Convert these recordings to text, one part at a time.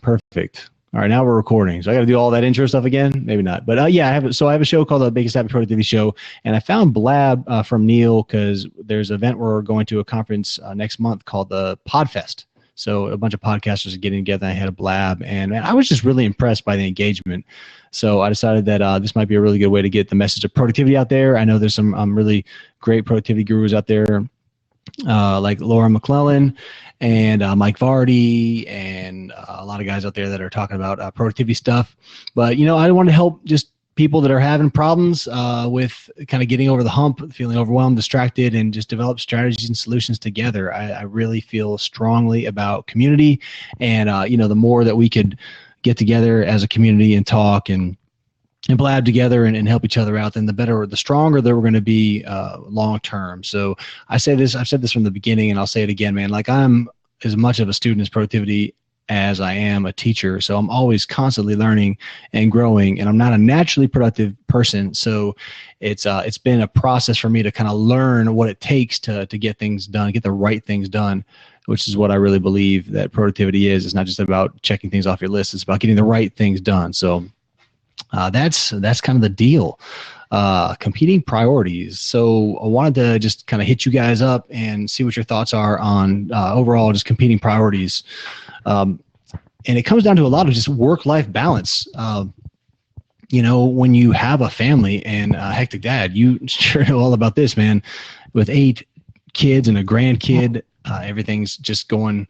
Perfect. All right, now we're recording. So I got to do all that intro stuff again. Maybe not, but yeah, I have a show called the Biggest Happy Productivity Show, and I found Blab from Neil because there's an event where we're going to a conference next month called the Podfest. So a bunch of podcasters are getting together. I had a Blab, and man, I was just really impressed by the engagement. So I decided that this might be a really good way to get the message of productivity out there. I know there's some really great productivity gurus out there, like Laura McClellan and Mike Vardy and a lot of guys out there that are talking about productivity stuff. But, I want to help just people that are having problems with kind of getting over the hump, feeling overwhelmed, distracted, and just develop strategies and solutions together. I really feel strongly about community, and, the more that we could get together as a community and talk and blab together and help each other out, then the better, the stronger that we're going to be long term. So I've said this from the beginning, and I'll say it again, man. Like, I'm as much of a student of productivity as I am a teacher. So I'm always constantly learning and growing, and I'm not a naturally productive person. So it's been a process for me to kind of learn what it takes to get things done, get the right things done, which is what I really believe that productivity is. It's not just about checking things off your list. It's about getting the right things done. So that's kind of the deal. Competing priorities. So I wanted to just kind of hit you guys up and see what your thoughts are on overall just competing priorities. And it comes down to a lot of just work-life balance. When you have a family and a hectic dad, you sure know all about this, man. With 8 kids and a grandkid, everything's just going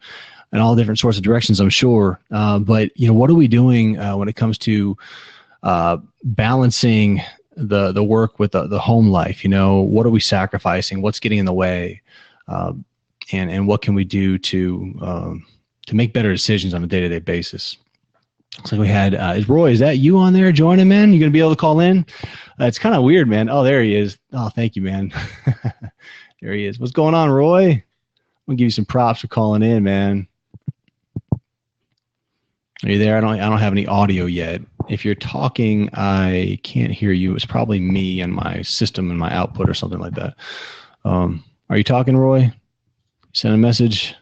in all different sorts of directions, I'm sure. But what are we doing when it comes to balancing the work with the home life? What are we sacrificing? What's getting in the way? And what can we do to make better decisions on a day-to-day basis? So we had, Roy, is that you on there joining, man? You going to be able to call in? It's kind of weird, man. Oh, there he is. Oh, thank you, man. There he is. What's going on, Roy? I'm going to give you some props for calling in, man. Are you there? I don't have any audio yet. If you're talking, I can't hear you. It's probably me and my system and my output or something like that. Are you talking, Roy? Send a message.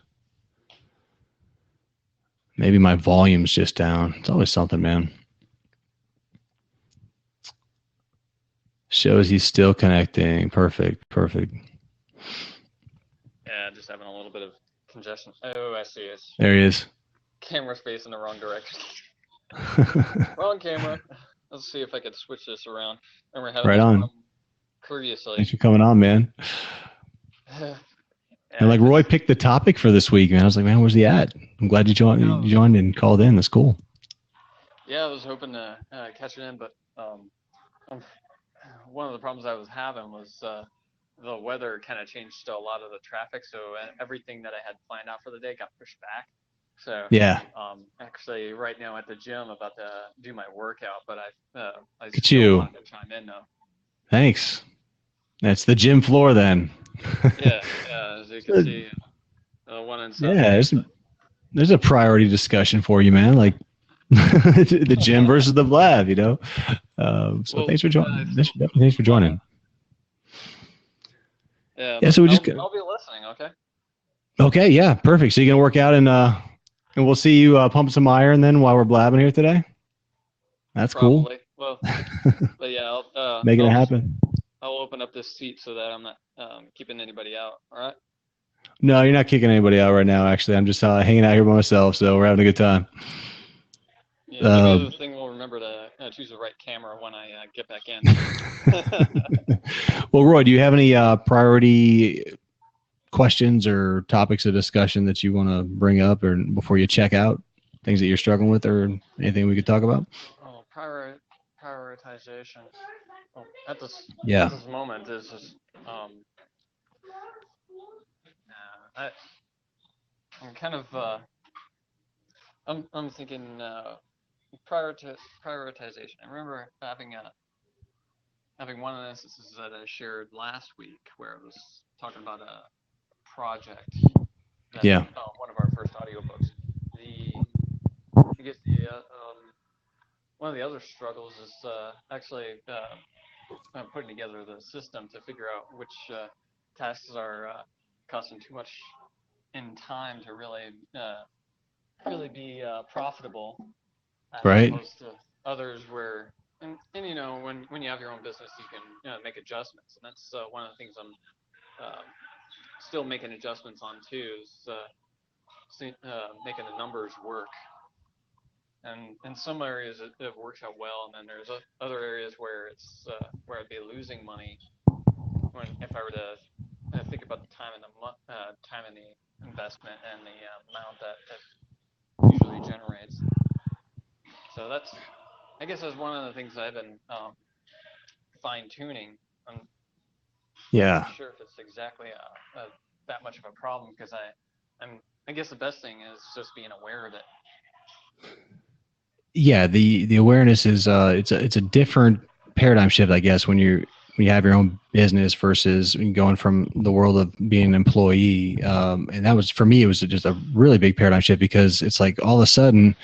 Maybe my volume's just down. It's always something, man. Shows he's still connecting. Perfect. Yeah, just having a little bit of congestion. Oh, I see it. There he is. Camera's facing the wrong direction. Wrong camera. Let's see if I could switch this around. Remember having right on. Previously. Thanks for coming on, man. And like Roy picked the topic for this week, man. I was like, man, where's he at? I'm glad you joined and called in. That's cool. Yeah, I was hoping to catch it in, but one of the problems I was having was the weather kind of changed to a lot of the traffic, so everything that I had planned out for the day got pushed back. So yeah, actually right now at the gym about to do my workout, but I still wanted to chime in now. Thanks. That's the gym floor then. yeah, as you can see, one inside. Yeah, there's a priority discussion for you, man. Like the gym versus the lab, thanks for joining. Thanks for joining. Yeah. So I'll be listening. Okay. Okay. Yeah. Perfect. So you're gonna work out and we'll see you pump some iron then while we're blabbing here today. That's Probably. Cool. Well, but yeah, I'll making it happen. I'll open up this seat so that I'm not keeping anybody out. All right. No, you're not kicking anybody out right now. Actually, I'm just hanging out here by myself, so we're having a good time. Yeah, maybe the thing will remember to choose the right camera when I get back in. Well, Roy, do you have any priority questions or topics of discussion that you want to bring up, or before you check out, things that you're struggling with, or anything we could talk about? Oh, prioritization. Oh, at this moment is just I'm kind of I'm thinking prioritization. I remember having one of the instances that I shared last week where I was talking about a project that one of our first audiobooks. One of the other struggles is actually putting together the system to figure out which tasks are costing too much in time to really really be profitable, as Right. opposed to others where, and you know, when you have your own business, you can make adjustments, and that's one of the things I'm still making adjustments on too, is making the numbers work. And in some areas it works out well, and then there's other areas where it's where I'd be losing money if I were to think about the time and the investment and the amount that it usually generates. So that's, I guess, that's one of the things I've been fine tuning. I'm Yeah. not sure if it's exactly that much of a problem, because I guess the best thing is just being aware of it. Yeah, the awareness is it's a different paradigm shift, I guess, when you have your own business versus going from the world of being an employee. And that was, for me, it was just a really big paradigm shift, because it's like all of a sudden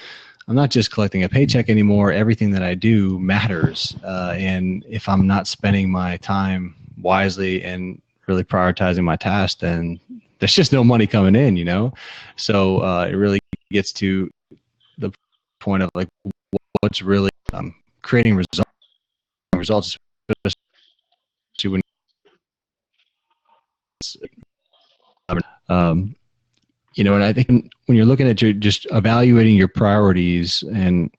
I'm not just collecting a paycheck anymore. Everything that I do matters. And if I'm not spending my time wisely and really prioritizing my tasks, then there's just no money coming in, you know? So it really gets to the point of like, what's really creating results, especially when you know. And I think when you're looking at just evaluating your priorities and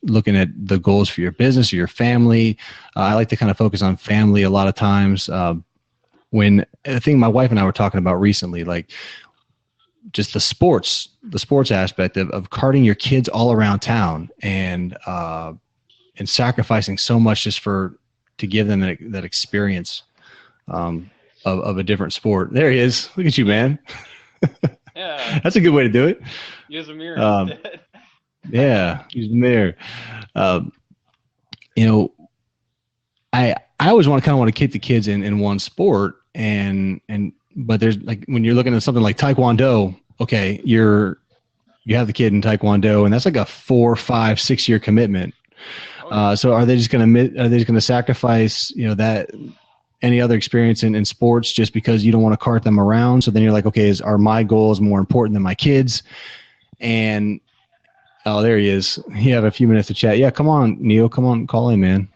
looking at the goals for your business or your family, I like to kind of focus on family a lot of times. When I think my wife and I were talking about recently, like just the sports aspect of carting your kids all around town and sacrificing so much just to give them that experience of a different sport. There he is. Look at you, man. Yeah. That's a good way to do it. Use a mirror instead. Yeah, use the mirror. You know, I always want to keep the kids in one sport, but there's, like, when you're looking at something like Taekwondo, okay, you have the kid in Taekwondo, and that's like a 4, 5, 6 year commitment. So are they just going to sacrifice, you know, that any other experience in sports just because you don't want to cart them around? So then you're like, okay, are my goals more important than my kids? And oh, there he is. You have a few minutes to chat. Yeah, come on, Neil. Come on, call in, man.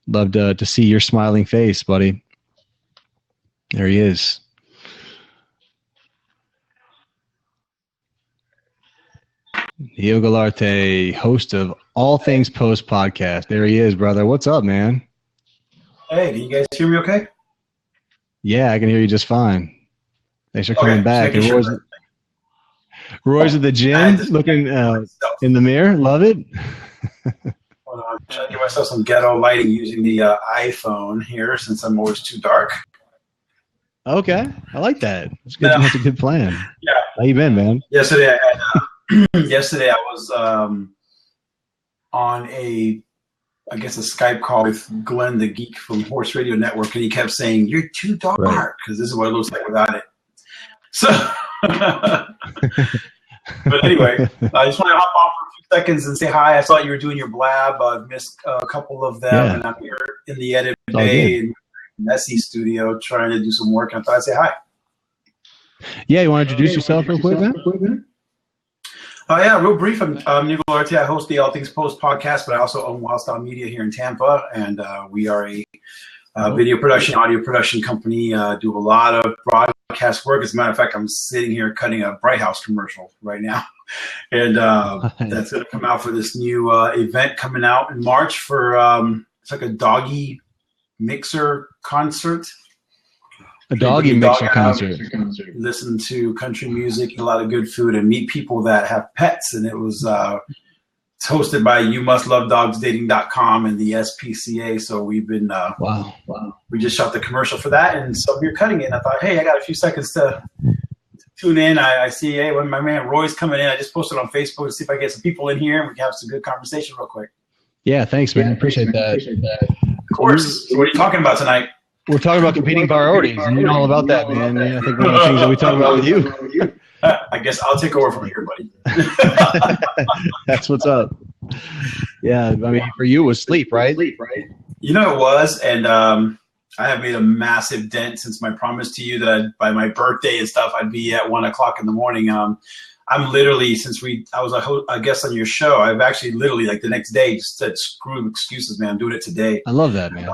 Love to see your smiling face, buddy. There he is. Neil Galarte, host of All Things Post podcast. There he is, brother. What's up, man? Hey, can you guys hear me okay? Yeah, I can hear you just fine. Thanks for coming back. And Roy's at the gym, looking in the mirror. Love it. I'm trying to give myself some ghetto lighting using the iPhone here, since I'm always too dark. Okay, I like that. That's good. That's a good plan. Yeah. How you been, man? Yesterday I was on a Skype call with Glenn the Geek from Horse Radio Network, and he kept saying, "You're too dark," because this is what it looks like without it. So, but anyway, I just want to hop on for a few seconds and say hi. I saw you were doing your blab. I've missed a couple of them, and I'm here in the edit bay in Messy Studio trying to do some work. And I thought I'd say hi. Yeah, you want to introduce yourself real quick, man? Yeah, real brief. I'm Neil Galarte. I host the All Things Post podcast, but I also own Wild Style Media here in Tampa, and we are a video production, audio production company. Do a lot of broadcast work. As a matter of fact, I'm sitting here cutting a Bright House commercial right now, and that's going to come out for this new event coming out in March for it's like a doggy mixer concert. A doggy mixer concert. Listen to country music, eat a lot of good food, and meet people that have pets. And it was it's hosted by YouMustLoveDogsDating.com and the SPCA. So we've been wow. We just shot the commercial for that, and so we're cutting it. And I thought, hey, I got a few seconds to tune in. I see, hey, when my man Roy's coming in, I just posted on Facebook to see if I get some people in here and we can have some good conversation real quick. Yeah, thanks, man. Appreciate that. Of course. So what are you talking about tonight? We're talking about competing priorities, and you know all about that, man. I think one of the things that we talk about with you. I guess I'll take over from here, buddy. That's what's up. Yeah, I mean, for you it was sleep, right? You know it was, and I have made a massive dent since my promise to you that by my birthday and stuff I'd be at 1:00 in the morning. I'm literally, I was a guest on your show, I've actually literally like the next day just said, screw excuses, man. I'm doing it today. I love that, man.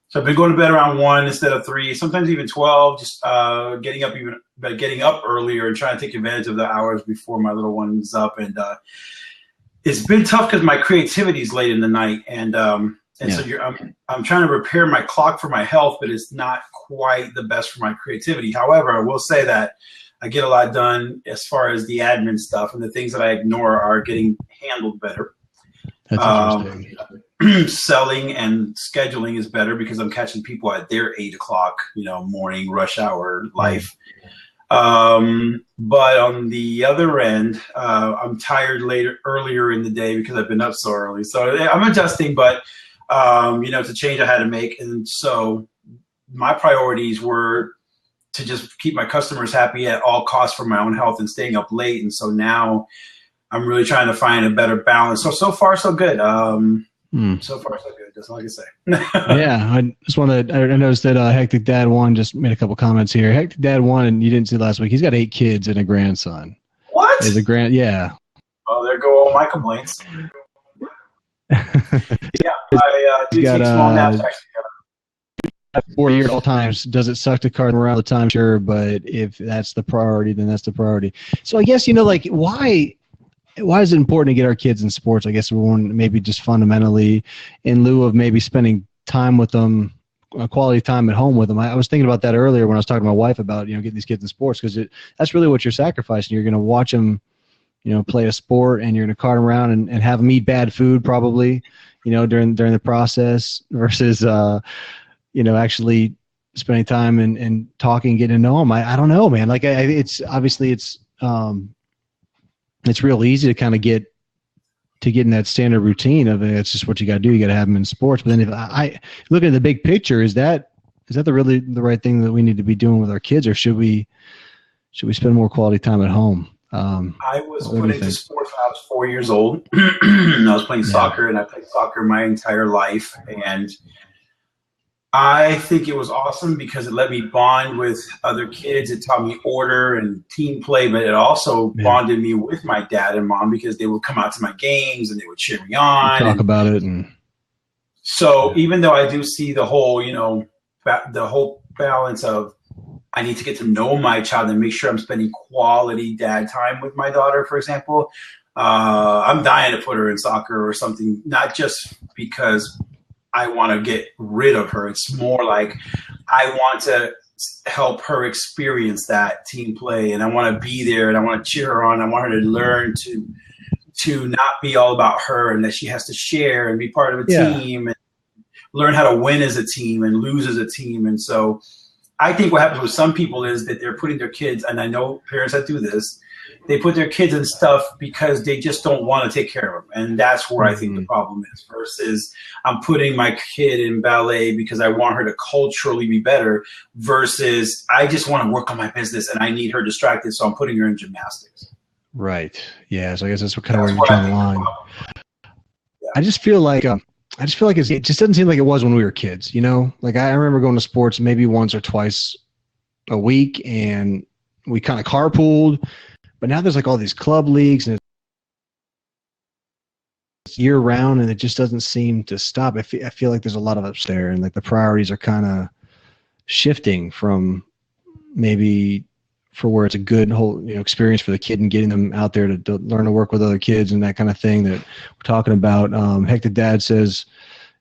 So I've been going to bed around 1 instead of 3, sometimes even 12, just getting up earlier and trying to take advantage of the hours before my little one's up. And it's been tough because my creativity is late in the night. And so I'm trying to repair my clock for my health, but it's not quite the best for my creativity. However, I will say that I get a lot done as far as the admin stuff, and the things that I ignore are getting handled better. That's interesting. Selling and scheduling is better because I'm catching people at their 8 o'clock, morning rush hour life. But on the other end, I'm tired earlier in the day because I've been up so early. So I'm adjusting, but it's a change I had to make. And so my priorities were to just keep my customers happy at all costs for my own health and staying up late. And so now I'm really trying to find a better balance. So far, so good. So far, so good. That's all I can say. Yeah, I just want to. I noticed that Hectic Dad 1 just made a couple comments here. Hectic Dad 1, and you didn't see last week. He's got 8 kids and a grandson. What? Yeah. Well, there go all my complaints. Yeah, I do take small naps. Actually. 4 years at all times. Does it suck to cart them around the time? Sure, but if that's the priority, then that's the priority. So I guess why is it important to get our kids in sports? I guess one maybe just fundamentally, in lieu of maybe spending time with them, quality time at home with them. I was thinking about that earlier when I was talking to my wife about getting these kids in sports, because that's really what you're sacrificing. You're going to watch them, play a sport, and you're going to cart them around and have them eat bad food probably, during the process versus actually spending time and talking, getting to know them. I don't know, man. Like it's obviously it's real easy to kind of get in that standard routine of it's just what you got to do. You got to have them in sports. But then if I look at the big picture, is that the right thing that we need to be doing with our kids, or should we spend more quality time at home? I was put into sports when I was 4 years old. I was playing soccer, and I played soccer my entire life. And I think it was awesome because it let me bond with other kids. It taught me order and team play, but it also bonded me with my dad and mom because they would come out to my games and they would cheer me on. Talk about it. And so even though I do see the whole, the whole balance of I need to get to know my child and make sure I'm spending quality dad time with my daughter, for example, I'm dying to put her in soccer or something, not just because I want to get rid of her. It's more like I want to help her experience that team play, and I want to be there, and I want to cheer her on. I want her to learn to not be all about her, and that she has to share and be part of a team and learn how to win as a team and lose as a team. And so I think what happens with some people is that they're putting their kids, and I know parents that do this, they put their kids in stuff because they just don't want to take care of them. And that's where I think the problem is, versus I'm putting my kid in ballet because I want her to culturally be better, versus I just want to work on my business and I need her distracted, so I'm putting her in gymnastics. Right. Yeah. So I guess that's kind of where you're drawing the line. Yeah. I just feel like it just doesn't seem like it was when we were kids, Like I remember going to sports maybe once or twice a week, and we kind of carpooled. But now there's like all these club leagues, and it's year round, and it just doesn't seem to stop. I feel like there's a lot of ups there, and like the priorities are kind of shifting from maybe for where it's a good whole experience for the kid and getting them out there to learn to work with other kids and that kind of thing that we're talking about. Hectic Dad says,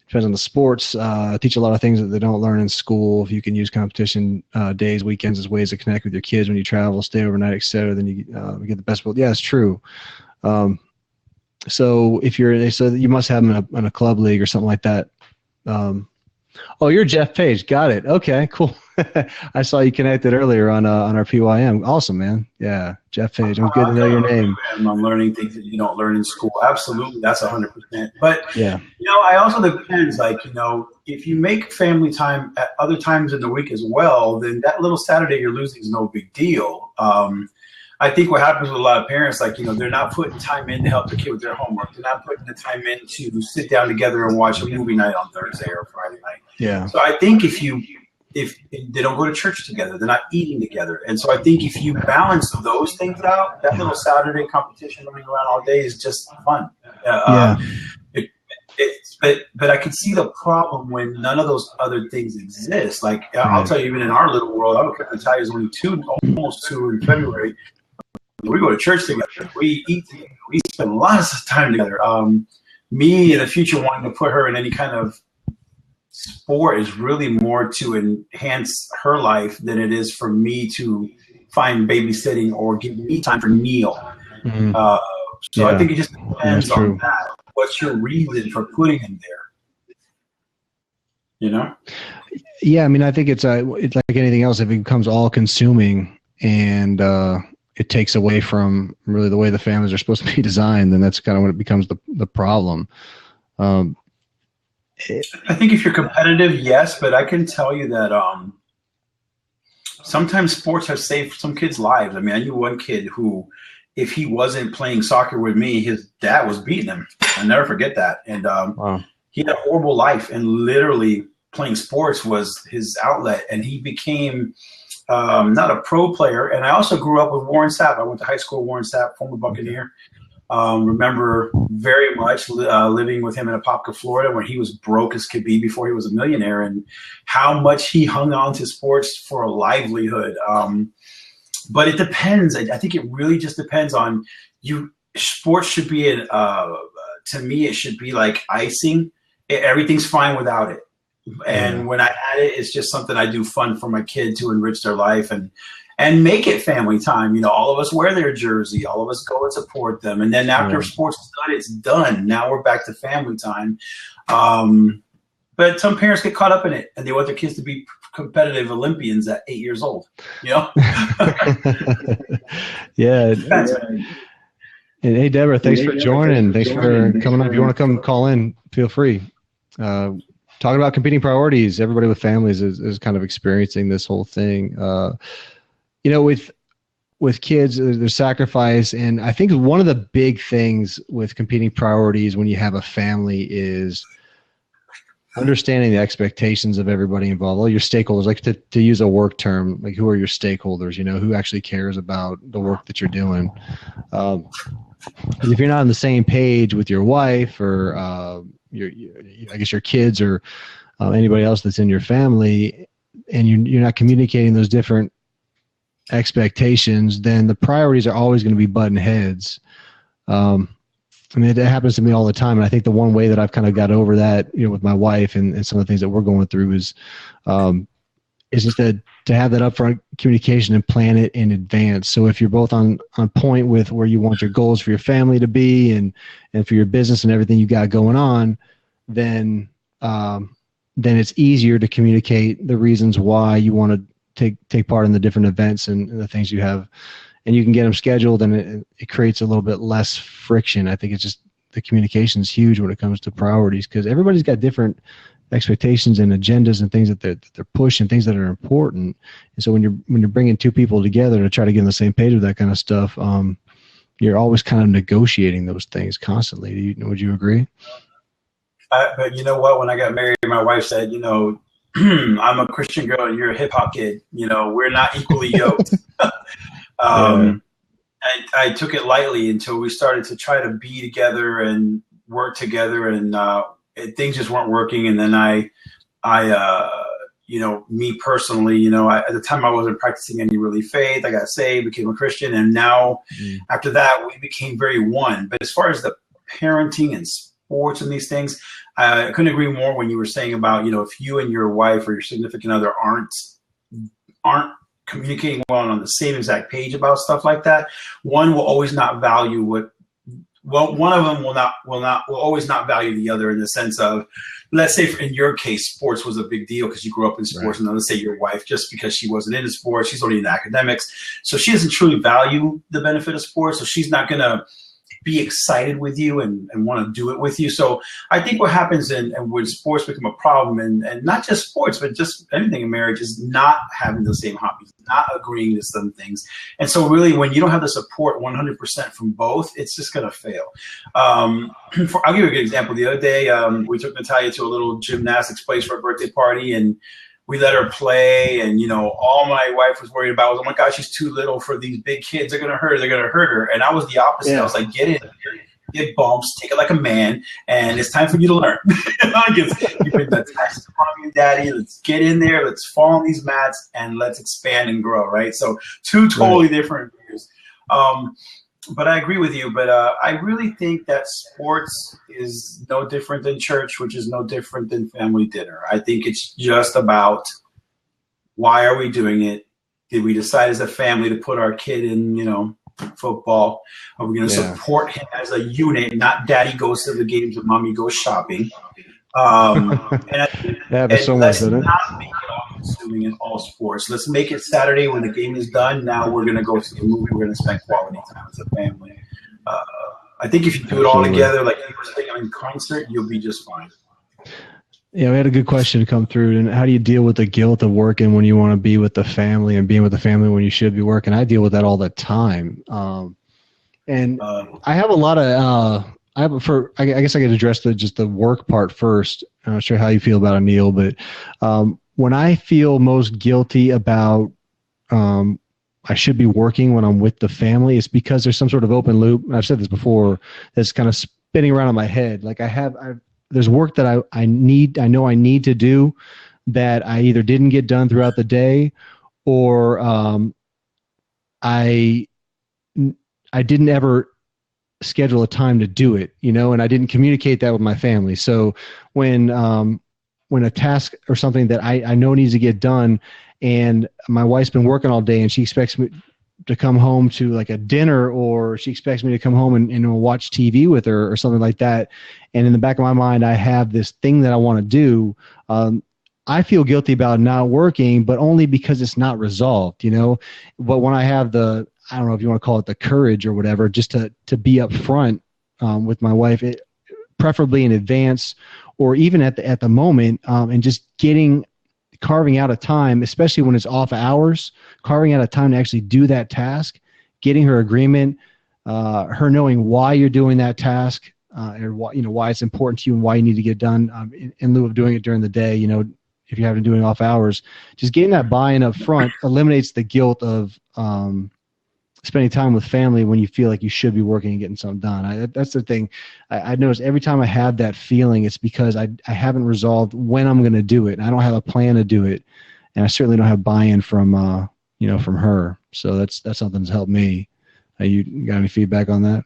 depends on the sports, teach a lot of things that they don't learn in school. If you can use competition days, weekends as ways to connect with your kids when you travel, stay overnight, etc., then you get the best. Yeah, it's true. So if you must have them in a club league or something like that. Oh, you're Jeff Page. Got it. Okay, cool. I saw you connected earlier on our PYM. Awesome, man. Yeah, Jeff Page. I'm good to know your name. I'm learning things that you don't learn in school. Absolutely, that's 100%. But yeah, I also depends. Like if you make family time at other times in the week as well, then that little Saturday you're losing is no big deal. I think what happens with a lot of parents, they're not putting time in to help their kid with their homework. They're not putting the time in to sit down together and watch a movie night on Thursday or Friday night. Yeah. So I think if you if they don't go to church together, they're not eating together. And so I think if you balance those things out, that little Saturday competition running around all day is just fun. But I can see the problem when none of those other things exist. Like I'll tell you, even in our little world, I don't care if Natalia's only almost two in February. We go to church together. We eat together. We spend lots of time together. Me in the future wanting to put her in any kind of sport is really more to enhance her life than it is for me to find babysitting or give me time for Neil. I think it just depends on that. What's your reason for putting him there? You know? Yeah, I mean, I think it's like anything else. If it becomes all consuming and it takes away from really the way the families are supposed to be designed, then that's kind of when it becomes the problem. I think if you're competitive, yes, but I can tell you that sometimes sports have saved some kids' lives. I mean, I knew one kid who, if he wasn't playing soccer with me, his dad was beating him. I'll never forget that. And he had a horrible life, and literally playing sports was his outlet. And he became not a pro player. And I also grew up with Warren Sapp. I went to high school with Warren Sapp, former Buccaneer. Remember very much living with him in Apopka, Florida, where he was broke as could be before he was a millionaire, and how much he hung on to sports for a livelihood. But it depends. I think it really just depends on you. Sports should be to me, it should be like icing. Everything's fine without it. And when I add it, it's just something I do fun for my kid to enrich their life and make it family time. You know, all of us wear their jersey. All of us go and support them. And then after sports is done, it's done. Now we're back to family time. But some parents get caught up in it, and they want their kids to be competitive Olympians at 8 years old. You know? Yeah. And hey, Deborah, thanks for joining. Thanks for coming up. If you want to come call in, feel free. Talking about competing priorities, everybody with families is kind of experiencing this whole thing. You know, with kids, there's sacrifice. And I think one of the big things with competing priorities when you have a family is understanding the expectations of everybody involved, all your stakeholders. Like to use a work term, like who are your stakeholders? You know, who actually cares about the work that you're doing? If you're not on the same page with your wife or I guess your kids or anybody else that's in your family, and you're not communicating those different expectations, then the priorities are always going to be button heads. I mean, it happens to me all the time. And I think the one way that I've kind of got over that, you know, with my wife and some of the things that we're going through is just to have that upfront communication and plan it in advance. So if you're both on point with where you want your goals for your family to be and for your business and everything you got going on, then it's easier to communicate the reasons why you want to take part in the different events and the things you have. And you can get them scheduled, and it creates a little bit less friction. I think it's just the communication is huge when it comes to priorities, because everybody's got different expectations and agendas and things that they're pushing, things that are important. And so when you're bringing two people together to try to get on the same page with that kind of stuff, you're always kind of negotiating those things constantly. Would you agree? But you know what? When I got married, my wife said, you know, I'm a Christian girl and you're a hip hop kid. You know, we're not equally yoked. I took it lightly until we started to try to be together and work together, and things just weren't working. And then I you know, me personally, you know, at the time I wasn't practicing any really faith. I got saved, became a Christian, and now after that we became very one. But as far as the parenting and sports and these things, I couldn't agree more when you were saying about, you know, if you and your wife or your significant other aren't communicating well and on the same exact page about stuff like that, one will always not value one of them will always not value the other, in the sense of, let's say in your case, sports was a big deal because you grew up in sports, right. And let's say your wife, just because she wasn't into sports, she's only into academics, so she doesn't truly value the benefit of sports, so she's not going to be excited with you and want to do it with you. So I think what happens and when sports become a problem, and not just sports, but just anything in marriage, is not having the same hobbies, not agreeing to some things. And so really when you don't have the support 100% from both, it's just going to fail. I'll give you a good example. The other day, we took Natalia to a little gymnastics place for a birthday party, and we let her play, and all my wife was worried about was, oh my gosh, she's too little for these big kids. They're gonna hurt her. And I was the opposite. Yeah. I was like, get in, get bumps, take it like a man, and it's time for you to learn. You've been attached to mommy and daddy. Let's get in there. Let's fall on these mats and let's expand and grow. Right. So two totally different views. But I agree with you. But I really think that sports is no different than church, which is no different than family dinner. I think it's just about, why are we doing it? Did we decide as a family to put our kid in, football? Are we going to support him as a unit, not daddy goes to the games and mommy goes shopping? And I think, let's not make it all consuming in all sports. Let's make it Saturday when the game is done. Now we're going to go see a movie. We're going to spend quality time as a family. I think if you do it all together, like you were saying in concert, you'll be just fine. Yeah, we had a good question come through. And how do you deal with the guilt of working when you want to be with the family and being with the family when you should be working? I deal with that all the time. And I have a lot of I guess I could address just the work part first. I'm not sure how you feel about it, Neil, but when I feel most guilty about I should be working when I'm with the family, it's because there's some sort of open loop. And I've said this before, that's kind of spinning around in my head. Like there's work that I know I need to do that I either didn't get done throughout the day, or I didn't ever schedule a time to do it, and I didn't communicate that with my family. So when a task or something that I know needs to get done, and my wife's been working all day and she expects me to come home to like a dinner, or she expects me to come home and watch TV with her or something like that, and in the back of my mind I have this thing that I want to do, I feel guilty about not working, but only because it's not resolved, But when I have I don't know if you want to call it the courage or whatever, just to be up front with my wife, preferably in advance or even at the moment, and just carving out a time, especially when it's off hours, carving out a time to actually do that task, getting her agreement, her knowing why you're doing that task, or why it's important to you and why you need to get it done, in lieu of doing it during the day, if you're having to do it off hours. Just getting that buy-in up front eliminates the guilt of spending time with family when you feel like you should be working and getting something done. That's the thing. I notice every time I have that feeling, it's because I haven't resolved when I'm going to do it. I don't have a plan to do it, and I certainly don't have buy-in from from her. So that's something that's helped me. You got any feedback on that?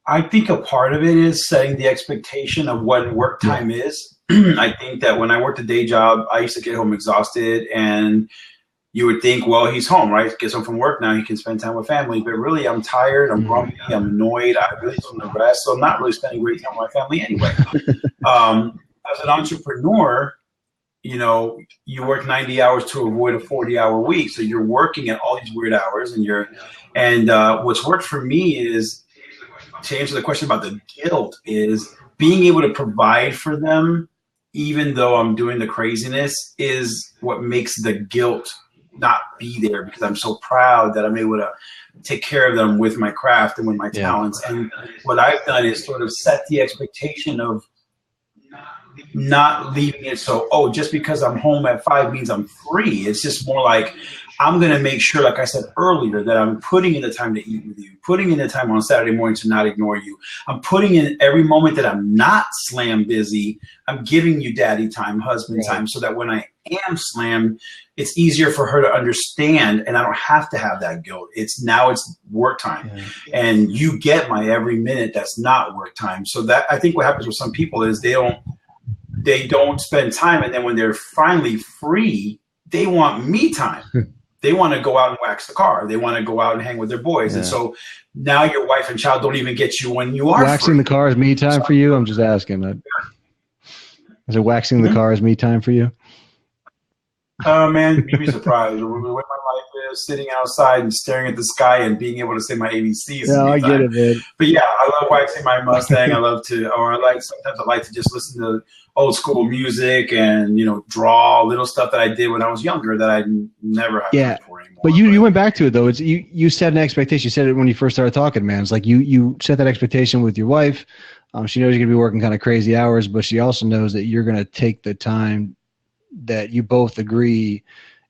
I think a part of it is setting the expectation of what work time is. I think that when I worked a day job, I used to get home exhausted, and you would think, well, he's home, right? Gets home from work now, he can spend time with family. But really, I'm tired, I'm grumpy, I'm annoyed, I really don't want to rest, so I'm not really spending great time with my family anyway. As an entrepreneur, you work 90 hours to avoid a 40-hour week, so you're working at all these weird hours, and what's worked for me is, to answer the question about the guilt, is being able to provide for them, even though I'm doing the craziness, is what makes the guilt not be there, because I'm so proud that I'm able to take care of them with my craft and with my talents. And what I've done is sort of set the expectation of not leaving it so, just because I'm home at 5 means I'm free. It's just more like, I'm going to make sure, like I said earlier, that I'm putting in the time to eat with you, putting in the time on Saturday morning to not ignore you. I'm putting in every moment that I'm not slam busy. I'm giving you daddy time, husband time, so that when I am slammed, it's easier for her to understand, and I don't have to have that guilt. It's work time, and you get my every minute that's not work time. So that, I think what happens with some people is they don't spend time, and then when they're finally free, they want me time. They want to go out and wax the car. They want to go out and hang with their boys. And so now your wife and child don't even get you when you are waxing the car is me time for you? I'm just asking. Is it waxing the car is me time for you? Man, you'd be surprised. When my life is sitting outside and staring at the sky and being able to say my ABCs. Yeah, I get it, man. But yeah, I love waxing my Mustang. Sometimes I like to just listen to old school music and, draw little stuff that I did when I was younger that I never have time for anymore. But you went back to it though. You set an expectation. You said it when you first started talking, man. It's like you set that expectation with your wife. She knows you're going to be working kind of crazy hours, but she also knows that you're going to take the time that you both agree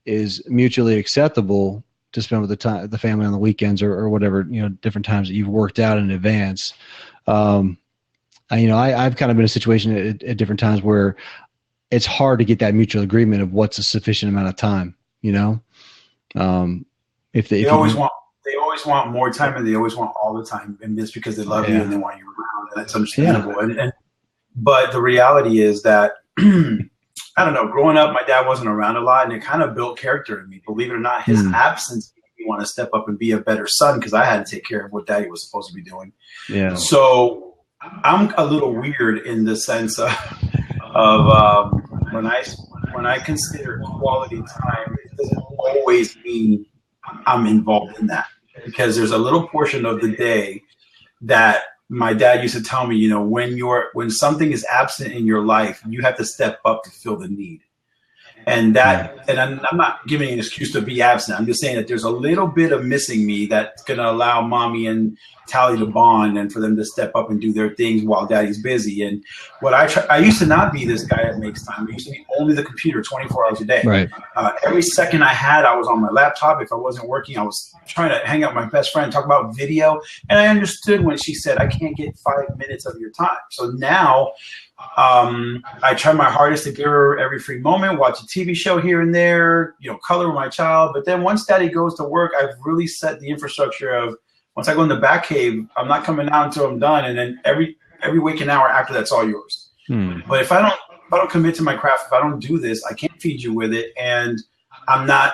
is mutually acceptable to spend with the family on the weekends or whatever, different times that you've worked out in advance. I've kind of been in a situation at different times where it's hard to get that mutual agreement of what's a sufficient amount of time, They always want more time, and they always want all the time, and it's because they love you and they want you around, and that's understandable. Yeah. But the reality is that I don't know. Growing up, my dad wasn't around a lot, and it kind of built character in me. Believe it or not, his absence made me want to step up and be a better son because I had to take care of what daddy was supposed to be doing. Yeah. So I'm a little weird in the sense of when I consider quality time, it doesn't always mean I'm involved in that, because there's a little portion of the day that my dad used to tell me, when something is absent in your life, you have to step up to fill the need. And I'm not giving an excuse to be absent. I'm just saying that there's a little bit of missing me that's going to allow mommy and Tally to bond and for them to step up and do their things while daddy's busy. And what I used to not be this guy that makes time. I used to be only the computer 24 hours a day. Right. Every second I had, I was on my laptop. If I wasn't working, I was trying to hang out with my best friend, talk about video. And I understood when she said, I can't get 5 minutes of your time. So now I try my hardest to give her every free moment, watch a TV show here and there, color with my child. But then once daddy goes to work, I've really set the infrastructure of, once I go in the back cave, I'm not coming out until I'm done. And then every waking hour after that's all yours. But if I don't commit to my craft, if I don't do this, I can't feed you with it. And I'm not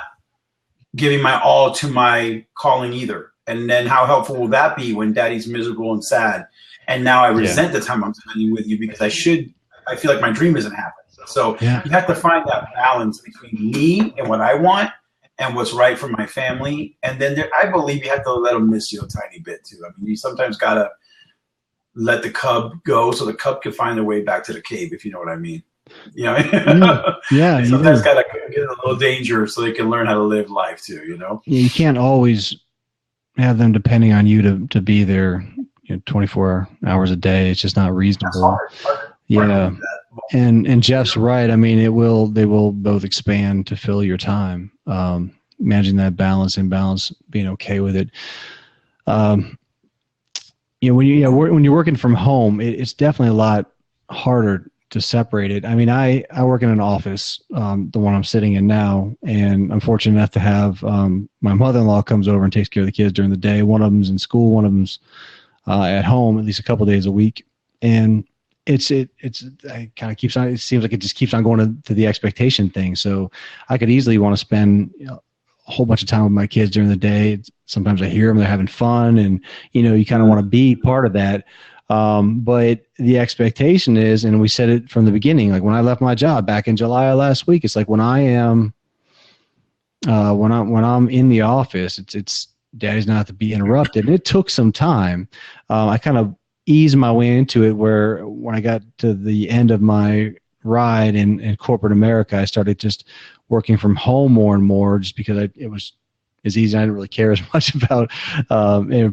giving my all to my calling either. And then how helpful will that be when daddy's miserable and sad? And now I resent the time I'm spending with you because I feel like my dream isn't happening. So you have to find that balance between me and what I want and what's right for my family. And then I believe you have to let them miss you a tiny bit too. I mean, you sometimes got to let the cub go so the cub can find their way back to the cave, if you know what I mean. Yeah. Sometimes got to get in a little danger so they can learn how to live life too, You can't always have them depending on you to be there 24 hours a day. It's just not reasonable. Yeah. And Jeff's right. I mean, they will both expand to fill your time. Managing that balance, being okay with it. When you're working from home, it's definitely a lot harder to separate it. I mean, I work in an office, the one I'm sitting in now, and I'm fortunate enough to have my mother-in-law comes over and takes care of the kids during the day. One of them's in school, one of them's at home at least a couple of days a week, and it kind of keeps on. It seems like it just keeps on going to the expectation thing. So I could easily want to spend a whole bunch of time with my kids during the day. Sometimes I hear them; they're having fun, and you kind of want to be part of that. But the expectation is, and we said it from the beginning, like when I left my job back in July of last week, it's like when I am, when I'm in the office, it's daddy's not to be interrupted. And it took some time. I kind of eased my way into it where when I got to the end of my ride in corporate America, I started just working from home more and more just because it was as easy. I didn't really care as much about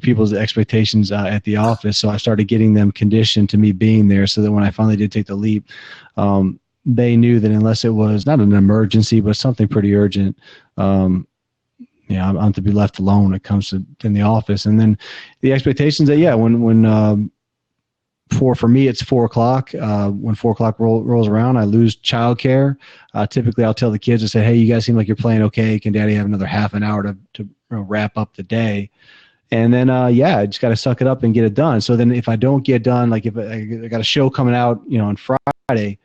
people's expectations at the office. So I started getting them conditioned to me being there so that when I finally did take the leap, they knew that unless it was not an emergency, but something pretty urgent, I'm to be left alone when it comes to in the office. And then the expectations that, when for me, it's 4:00. When 4:00 rolls around, I lose childcare. Typically I'll tell the kids, I say, hey, you guys seem like you're playing okay. Can daddy have another half an hour to wrap up the day? And then, I just got to suck it up and get it done. So then if I don't get done, like if I got a show coming out, on Friday,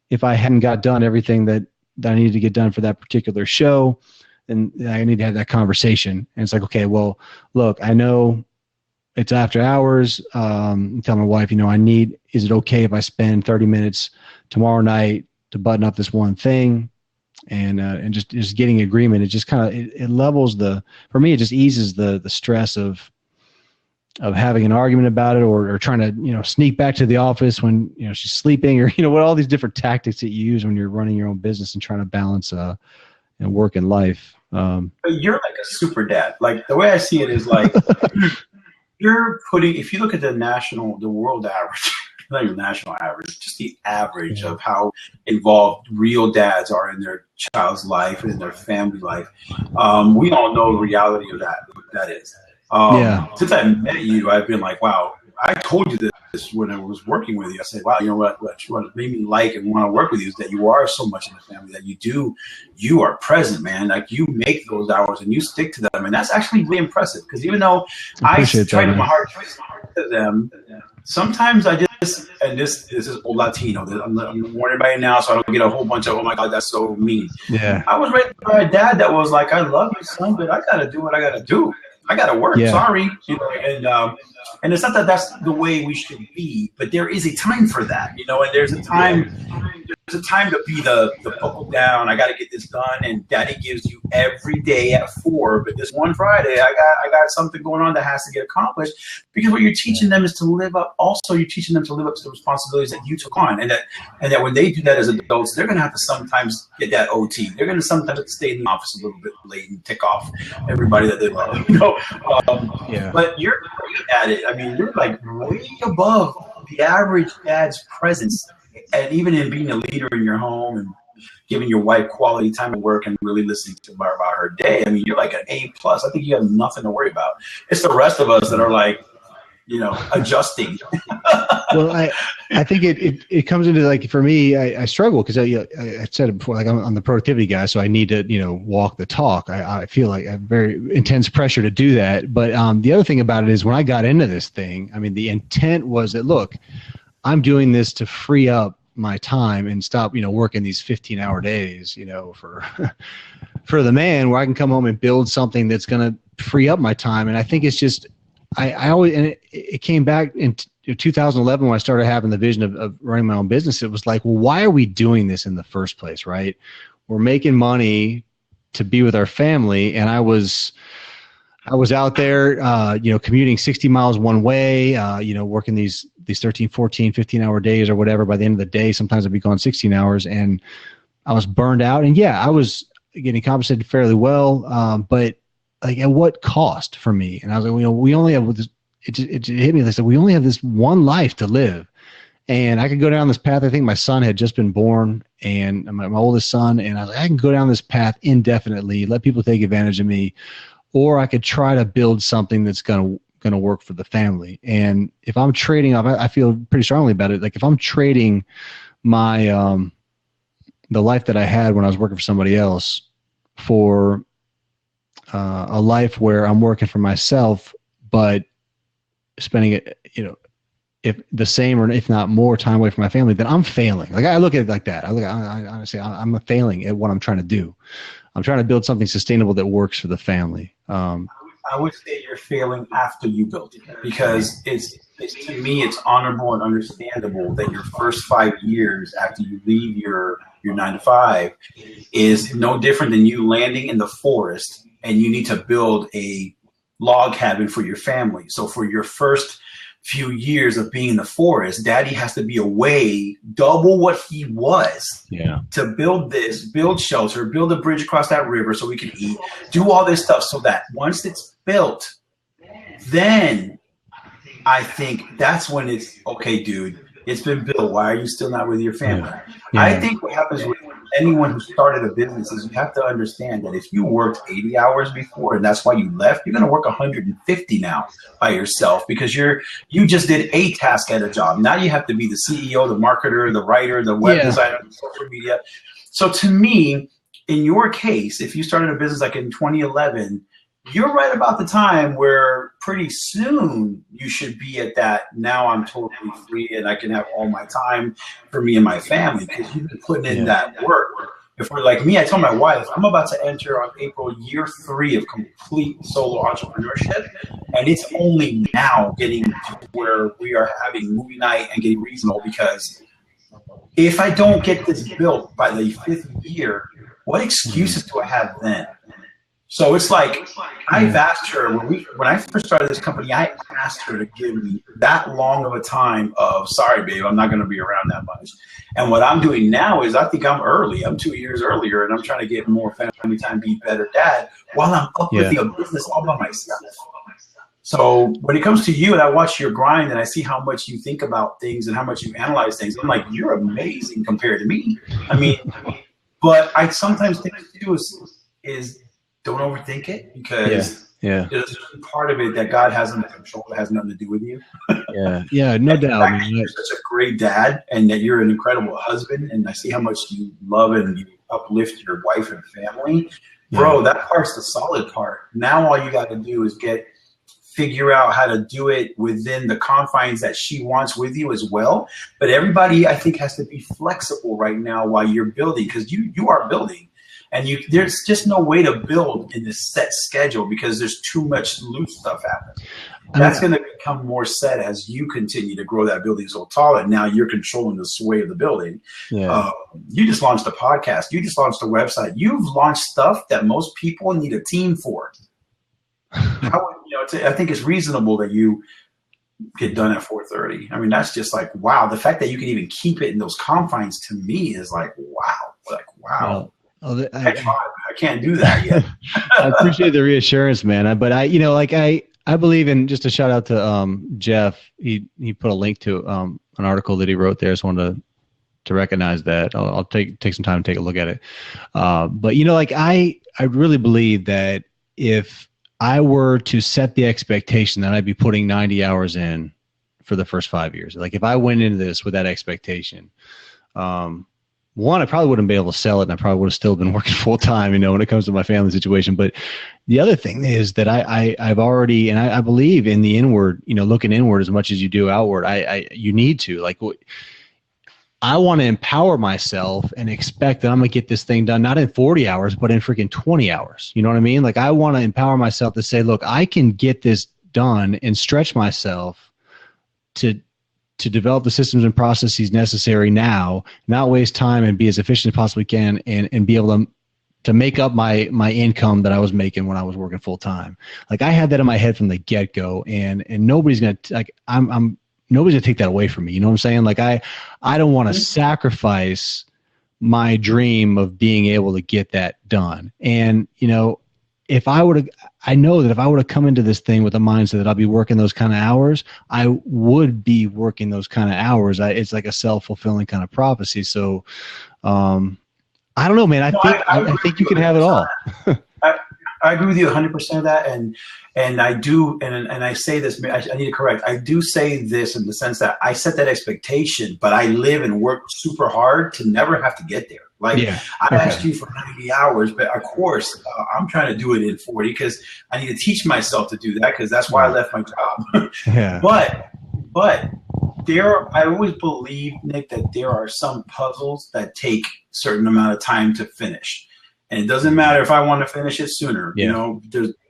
if I hadn't got done everything that I needed to get done for that particular show, then I need to have that conversation. And it's like, okay, well, look, I know it's after hours. Tell my wife, is it okay if I spend 30 minutes tomorrow night to button up this one thing? And just getting agreement, it just kind of, it levels for me, it just eases the stress of having an argument about it or trying to, sneak back to the office when, she's sleeping or, what all these different tactics that you use when you're running your own business and trying to balance work and life. But you're like a super dad. Like the way I see it is like, you're putting, if you look at the world average, not even national average, just the average of how involved real dads are in their child's life and in their family life, we all know the reality of what that is. Since I met you, I've been like, wow, I told you this when I was working with you. I said, wow, you know what made me like and want to work with you is that you are so much in the family, that you are present, man. Like, you make those hours and you stick to them. And that's actually really impressive, because even though I try to my heart to them, sometimes I just, and this is old Latino, I'm warning everybody now so I don't get a whole bunch of, oh my God, that's so mean. Yeah. I was raised by a dad that was like, I love you, son, but I got to do what I got to do. I got to work. Sorry. You know, and it's not that that's the way we should be, but there is a time for that, you know, and there's a time to be the buckle down. I got to get this done. And daddy gives you every day at 4, but this one Friday, I got something going on that has to get accomplished, because what you're teaching them is to live up. Also, you're teaching them to live up to the responsibilities that you took on. And that when they do that as adults, they're going to have to sometimes get that OT. They're going to sometimes have to stay in the office a little bit late and tick off everybody that they love, you know? But you're great at it. I mean, you're like way above the average dad's presence. And even in being a leader in your home and giving your wife quality time at work and really listening to her about her day, I mean, you're like an A+. I think you have nothing to worry about. It's the rest of us that are like, you know, adjusting. Well, I think it comes into, like, for me, I struggle because I said it before, like, I'm the productivity guy, so I need to, you know, walk the talk. I feel like I have very intense pressure to do that. But the other thing about it is, when I got into this thing, I mean, the intent was that, look, I'm doing this to free up my time and stop, you know, working these 15-hour days, you know, for the man, where I can come home and build something that's going to free up my time. And I think it's just, I always, and it came back in 2011 when I started having the vision of running my own business. It was like, well, why are we doing this in the first place, right? We're making money to be with our family. And I was out there, you know, commuting 60 miles one way, you know, working these 13, 14, 15-hour days or whatever. By the end of the day, sometimes I'd be gone 16 hours, and I was burned out. And yeah, I was getting compensated fairly well, but like, at what cost for me? And I was like, you know, we only have this. It hit me. They said, we only have this one life to live, and I could go down this path. I think my son had just been born, and my oldest son, and I was like, I can go down this path indefinitely, let people take advantage of me, or I could try to build something that's going to work for the family. And if I'm trading off, I feel pretty strongly about it. Like, if I'm trading my the life that I had when I was working for somebody else for a life where I'm working for myself, but spending it, you know, if the same or if not more time away from my family, then I'm failing. Like, I look at it like that. Honestly, I'm failing at what I'm trying to do. I'm trying to build something sustainable that works for the family. I would say you're failing after you built it, because it's to me, it's honorable and understandable that your first 5 years after you leave your 9 to 5 is no different than you landing in the forest and you need to build a log cabin for your family. So for your first few years of being in the forest, daddy has to be away double what he was to build shelter, build a bridge across that river so we can eat, do all this stuff, so that once it's built, then I think that's when it's okay, dude, it's been built. Why are you still not with your family? I think what happens with anyone who started a business is you have to understand that if you worked 80 hours before and that's why you left, you're going to work 150 now by yourself, because you just did a task at a job. Now you have to be the CEO, the marketer, the writer, the web designer, social media. So to me, in your case, if you started a business like in 2011, you're right about the time where pretty soon you should be at that, now I'm totally free and I can have all my time for me and my family, because you've been putting in that work. If we're like me, I told my wife, I'm about to enter on April year 3 of complete solo entrepreneurship. And it's only now getting to where we are having movie night and getting reasonable, because if I don't get this built by the 5th year, what excuses do I have then? So it's like, I've asked her, when I first started this company, I asked her to give me that long of a time of, sorry, babe, I'm not going to be around that much. And what I'm doing now is I think I'm early. I'm 2 years earlier, and I'm trying to get more family time, be a better dad, while I'm up with the business all by myself. So when it comes to you, and I watch your grind, and I see how much you think about things and how much you analyze things, I'm like, you're amazing compared to me. I mean, but I sometimes think too is don't overthink it, because there's a certain part of it that God has under control that has nothing to do with you. No doubt. Man, you're such a great dad, and that you're an incredible husband, and I see how much you love and you uplift your wife and family. Bro, that part's the solid part. Now all you got to do is figure out how to do it within the confines that she wants with you as well. But everybody, I think, has to be flexible right now while you're building, because you are building. And there's just no way to build in this set schedule because there's too much loose stuff happening. That's going to become more set as you continue to grow that building so tall, and now you're controlling the sway of the building. You just launched a podcast. You just launched a website. You've launched stuff that most people need a team for. I think it's reasonable that you get done at 4:30. I mean, that's just like, wow. The fact that you can even keep it in those confines, to me, is like, wow. Wow. I can't do that yet. I appreciate the reassurance, man. I believe in, just a shout out to Jeff. He put a link to an article that he wrote there. I just wanted to recognize that. I'll take some time to take a look at it. But I really believe that if I were to set the expectation that I'd be putting 90 hours in for the first 5 years, like if I went into this with that expectation, one, I probably wouldn't be able to sell it, and I probably would have still been working full time, when it comes to my family situation. But the other thing is that I've already, and I believe in the inward, looking inward as much as you do outward. You need to, I want to empower myself and expect that I'm going to get this thing done, not in 40 hours, but in freaking 20 hours. You know what I mean? Like, I want to empower myself to say, look, I can get this done and stretch myself to develop the systems and processes necessary now, not waste time, and be as efficient as possibly can, and be able to make up my income that I was making when I was working full time. Like, I had that in my head from the get go, and nobody's going to, nobody's gonna take that away from me. You know what I'm saying? Like, I don't want to sacrifice my dream of being able to get that done. And, if I would have, I know that if I would have come into this thing with the mindset that I'll be working those kind of hours, I would be working those kind of hours. It's like a self-fulfilling kind of prophecy. So, I don't know, man. I think you can have it all. I agree with you 100% of that. And I do, and I say this, I need to correct. I do say this in the sense that I set that expectation, but I live and work super hard to never have to get there. I asked you for 90 hours, but of course, I'm trying to do it in 40 because I need to teach myself to do that, because that's why I left my job. But I always believe, Nick, that there are some puzzles that take a certain amount of time to finish. And it doesn't matter if I want to finish it sooner.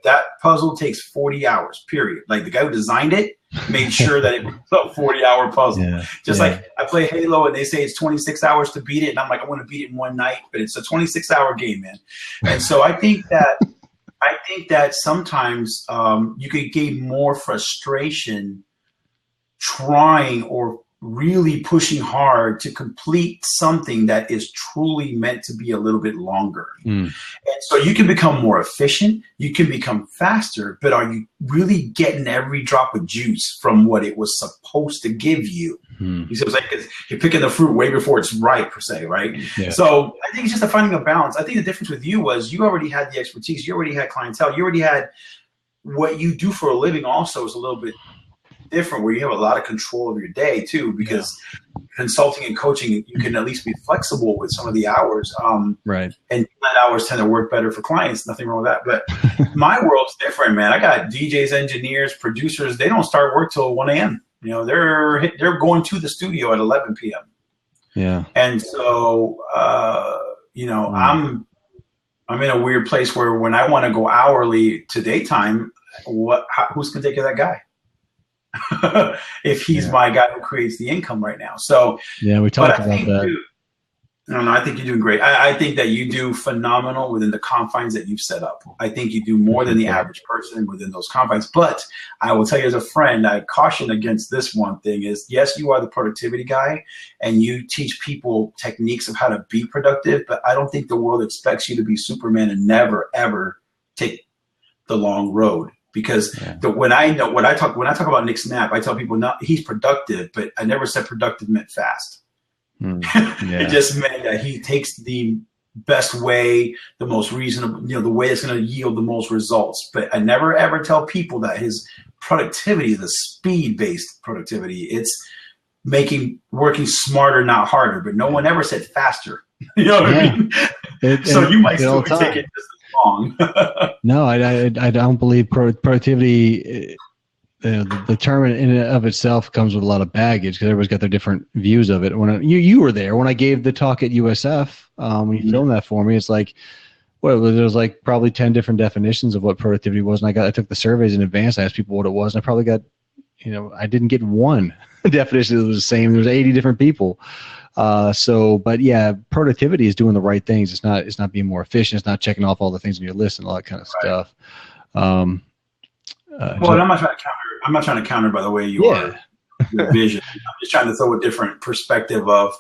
That puzzle takes 40 hours, period. Like, the guy who designed it made sure that it was a 40-hour puzzle. Like, I play Halo and they say it's 26 hours to beat it. And I'm like, I want to beat it in one night, but it's a 26-hour game, man. And so I think that sometimes you could gain more frustration trying or really pushing hard to complete something that is truly meant to be a little bit longer. And so you can become more efficient, you can become faster, but are you really getting every drop of juice from what it was supposed to give you? You see what I'm saying? 'Cause you're picking the fruit way before it's ripe, per se, right? So I think it's just a finding a balance. I think the difference with you was you already had the expertise, you already had clientele, you already had what you do for a living also is a little bit different, where you have a lot of control of your day too, because consulting and coaching, you can at least be flexible with some of the hours. And that hours tend to work better for clients. Nothing wrong with that. But my world's different, man. I got DJs, engineers, producers. They don't start work till 1 a.m. They're going to the studio at 11 p.m. And so, I'm in a weird place where when I want to go hourly to daytime, who's going to take care of that guy? If he's my guy who creates the income right now. So we talked about that. I think you're doing great. I think that you do phenomenal within the confines that you've set up. I think you do more than the average person within those confines. But I will tell you as a friend, I caution against this one thing is, yes, you are the productivity guy and you teach people techniques of how to be productive, but I don't think the world expects you to be Superman and never, ever take the long road. Because when I talk about Nick Snap, I tell people not he's productive, but I never said productive meant fast. It just meant that he takes the best way, the most reasonable, the way it's going to yield the most results. But I never ever tell people that his productivity is a speed-based productivity. It's working smarter, not harder. But no one ever said faster. You know what I mean? So you might still take it just as long. No, I don't believe productivity. The term in and of itself comes with a lot of baggage because everybody's got their different views of it. When you were there when I gave the talk at USF, when you filmed that for me, it's like, well, there was like probably 10 different definitions of what productivity was, and I took the surveys in advance. I asked people what it was, and I probably got, I didn't get one definition that was the same. There was 80 different people. But yeah, productivity is doing the right things. It's not being more efficient. It's not checking off all the things on your list and all that kind of stuff. Well, I'm not trying to counter by the way you are your vision. I'm just trying to throw a different perspective of,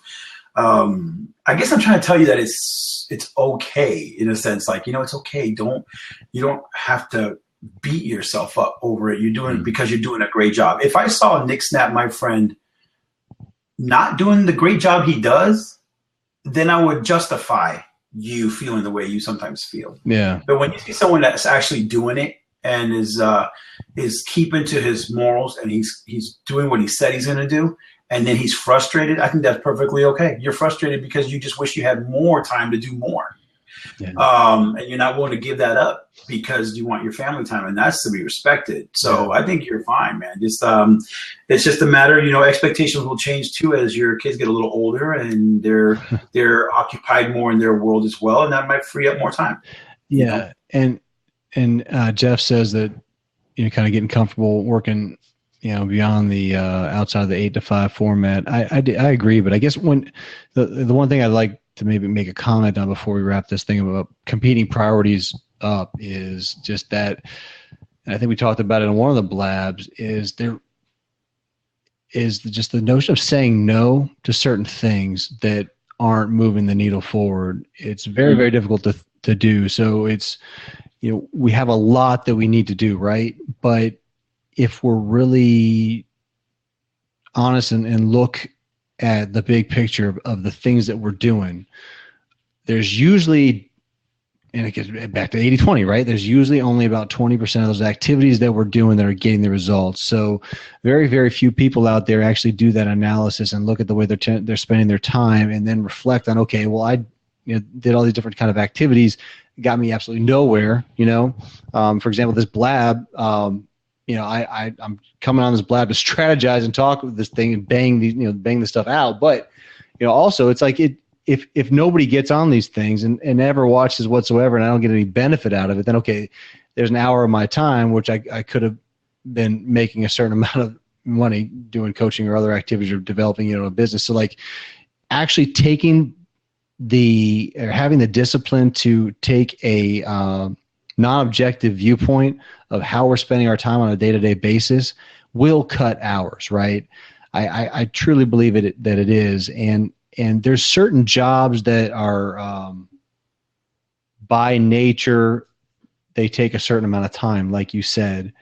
I guess I'm trying to tell you that it's okay in a sense, like, it's okay. You don't have to beat yourself up over it. You're doing it because you're doing a great job. If I saw Nick Snap, my friend, not doing the great job he does, then I would justify you feeling the way you sometimes feel. Yeah. But when you see someone that's actually doing it and is keeping to his morals and he's doing what he said he's going to do, and then he's frustrated, I think that's perfectly okay. You're frustrated because you just wish you had more time to do more. Yeah. And you're not willing to give that up because you want your family time, and that's to be respected. So I think you're fine, man. Just it's just a matter, expectations will change too as your kids get a little older and they're occupied more in their world as well, and that might free up more time. Yeah, and Jeff says that kind of getting comfortable working, beyond the outside of the 8 to 5 format. I agree, but I guess when the one thing I'd like to maybe make a comment on before we wrap this thing about competing priorities up is just that, and I think we talked about it in one of the blabs, is there is just the notion of saying no to certain things that aren't moving the needle forward. It's very, very difficult to do. So it's, we have a lot that we need to do, right? But if we're really honest and look at the big picture of the things that we're doing, there's usually, and it gets back to 80-20, right? There's usually only about 20% of those activities that we're doing that are getting the results. So very, very few people out there actually do that analysis and look at the way they're spending their time and then reflect on, okay, well, I did all these different kind of activities, got me absolutely nowhere, For example, this blab, I'm coming on this blab to strategize and talk with this thing and bang the stuff out. But, also it's like if nobody gets on these things and never watches whatsoever and I don't get any benefit out of it, then okay, there's an hour of my time, which I could have been making a certain amount of money doing coaching or other activities or developing, a business. So like actually having the discipline to take a non-objective viewpoint of how we're spending our time on a day-to-day basis will cut hours, right? I truly believe that it is. And there's certain jobs that are by nature, they take a certain amount of time, like you said.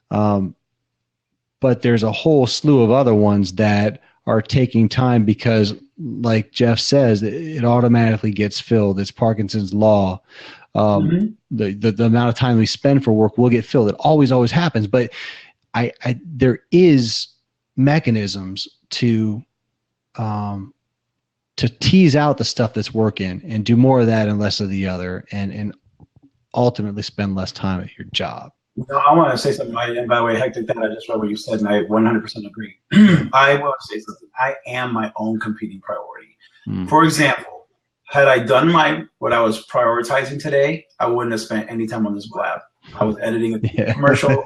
But there's a whole slew of other ones that are taking time because, like Jeff says, it automatically gets filled. It's Parkinson's law. The amount of time we spend for work will get filled. It always happens. But there is mechanisms to tease out the stuff that's working and do more of that and less of the other, and ultimately spend less time at your job. I want to say something. And by the way, Hector, I just read what you said, and I 100% agree. I want to say something. I am my own competing priority. For example, had I done what I was prioritizing today, I wouldn't have spent any time on this blab. I was editing a commercial.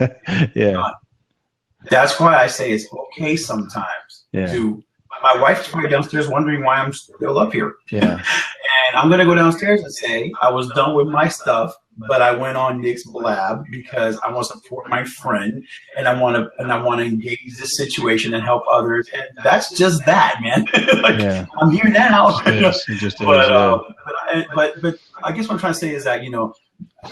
That's why I say it's okay sometimes to. My wife's probably downstairs wondering why I'm still up here. And I'm going to go downstairs and say I was done with my stuff, but I went on Nick's blab because I want to support my friend and I want to engage this situation and help others. And that's just that, man. I'm here now. But I guess what I'm trying to say is that,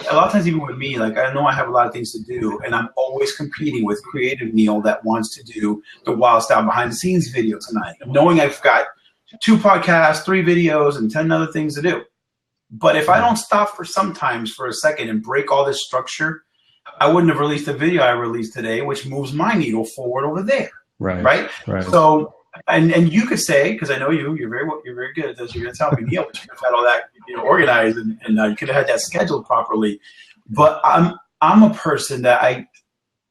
a lot of times, even with me, like I know I have a lot of things to do, and I'm always competing with creative Neil that wants to do the Wild Style behind the scenes video tonight, knowing I've got 2 podcasts, 3 videos, and 10 other things to do. But if I don't stop for sometimes for a second and break all this structure, I wouldn't have released the video I released today, which moves my needle forward over there. Right. So, and you could say, because I know you're very good at this. You're going to tell me, Neil, but you could have had all that organized, and you could have had that scheduled properly. But I'm a person that I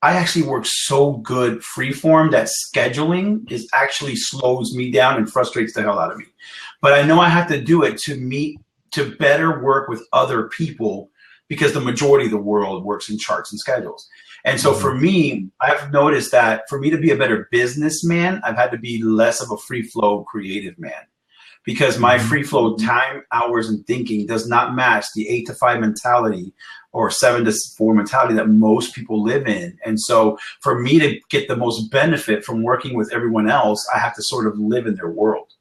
actually work so good freeform that scheduling is actually slows me down and frustrates the hell out of me. But I know I have to do it to better work with other people, because the majority of the world works in charts and schedules. And so for me, I've noticed that for me to be a better businessman, I've had to be less of a free flow creative man, because my free flow time, hours, and thinking does not match the 8 to 5 mentality or 7 to 4 mentality that most people live in. And so for me to get the most benefit from working with everyone else, I have to sort of live in their world.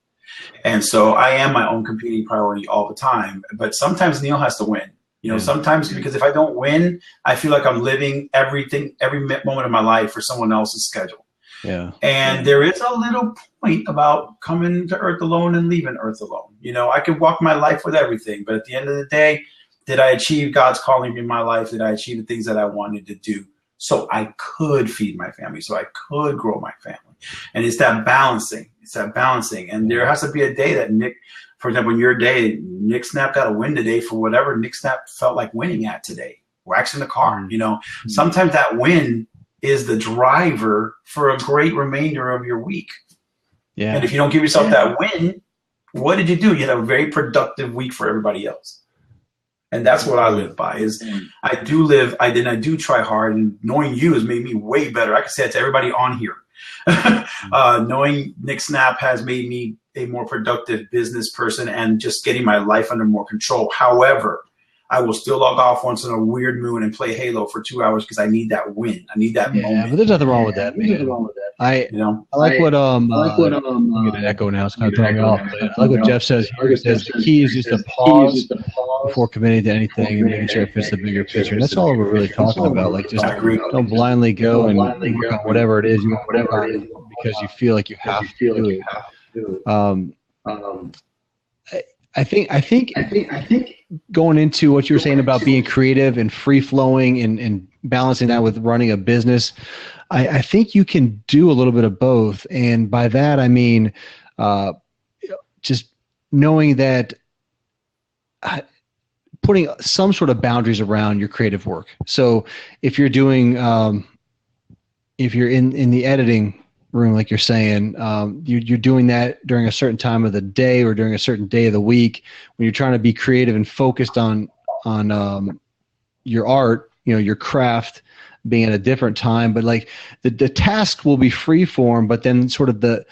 And so I am my own competing priority all the time. But sometimes Neil has to win. Sometimes, because if I don't win, I feel like I'm living every moment of my life for someone else's schedule. Yeah. And there is a little point about coming to Earth alone and leaving Earth alone. I could walk my life with everything, but at the end of the day, did I achieve God's calling in my life? Did I achieve the things that I wanted to do so I could feed my family, so I could grow my family? And it's that balancing. And there has to be a day that Nick, for example, in your day, Nick Snap got a win today for whatever Nick Snap felt like winning at today. Waxing the car, Sometimes that win is the driver for a great remainder of your week. Yeah. And if you don't give yourself that win, what did you do? You had a very productive week for everybody else. And that's what I live by. Is I do try hard, and knowing you has made me way better. I can say it to everybody on here. Knowing Nick Snap has made me a more productive business person and just getting my life under more control. However, I will still log off once in a weird moon and play Halo for 2 hours because I need that win. I need that moment. But there's nothing wrong with that, man. I like what I'm getting an echo now. It's kind of throwing me off. But I like what Jeff says here. He says the key is just to pause before committing to anything and making sure it fits the bigger picture. And that's all we're really talking about. Like, just don't blindly go and work on whatever it is you want to work on because you feel like you have to do it. I think going into what you were saying about being creative and free flowing and balancing that with running a business, I think you can do a little bit of both. And by that, I mean, just knowing that putting some sort of boundaries around your creative work. So if you're doing, if you're in the editing room, like you're saying, you're doing that during a certain time of the day or during a certain day of the week when you're trying to be creative and focused on your art, your craft being at a different time. But like the task will be free form, but then sort of the